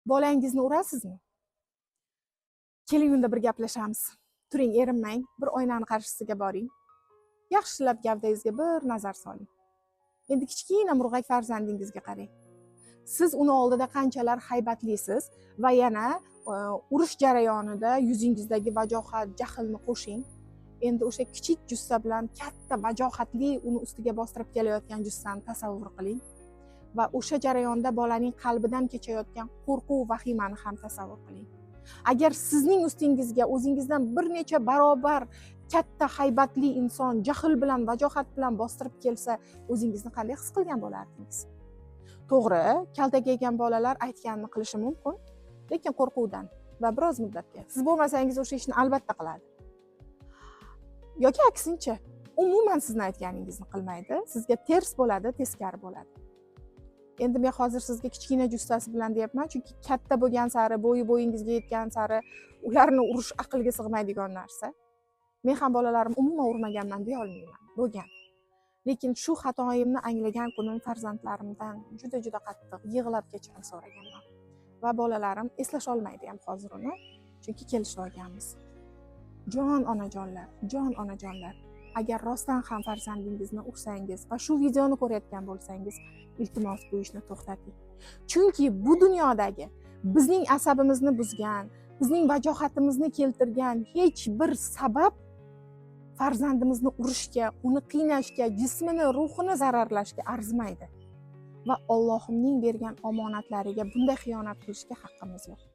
Bolangizni urasizmi? Keling, unda bir gaplashamiz. Turing, erinmang, bir oynani qarshisiga boring. Yaxshilab gavdangizga bir nazar soling. Endi kichkina murg'ak farzandingizga qarang. Siz uni oldida qanchalar haybatlisiz va yana urush jarayonida yuzingizdagi vajohat, jahlni qo'shing. Endi o'sha kichik jussa bilan katta vajohatli uni ustiga bostirib kelayotgan jussani tasavvur qiling va o'sha jarayonda bolaning qalbidan kechayotgan qo'rquv, vahimani ham tasavvur qiling. Agar sizning ustingizga o'zingizdan bir necha barobar katta haybatli inson jahl bilan, vajohat bilan bostirib kelsa, o'zingizni qanday his qilgan bo'lardingiz? To'g'ri, kaltak yegan bolalar aytganini qilishi mumkin, lekin qo'rquvdan va biroz muddatga. Siz bo'lmasangiz o'sha ishni albatta qiladi. Yoki aksincha, umuman sizni aytganingizni qilmaydi, sizga ters bo'ladi, teskari bo'ladi. Endi men hozir sizga kichkina jussasi bilan deyapman, chunki katta bo'lgan sari, bo'yingizga yetgan sari ularni urish aqlga sig'maydigan narsa. Men ham bolalarim umuman urmaganman deya olmayman, bo'lgan. Lekin shu xatoyimni anglagan kunim farzandlarimdan juda qattiq yig'lab kechirim so'raganman. Va bolalarim eslasha olmaydi ham hozir uni, chunki kelishib olganmiz. Jon onajonlar, agar rostdan ham farzandingizni ursangiz va shu videoni ko'rayotgan bo'lsangiz, iltimos bu ishni to'xtating. Chunki bu dunyodagi bizning asabimizni buzgan, bizning vajohatimizni keltirgan hech bir sabab farzandimizni urishga, uni qiynashga, jismini, ruhini zararlashga arzimaydi. Va Allohimning bergan omonatlariga bunday xiyonat qilishga haqqimiz yo'q.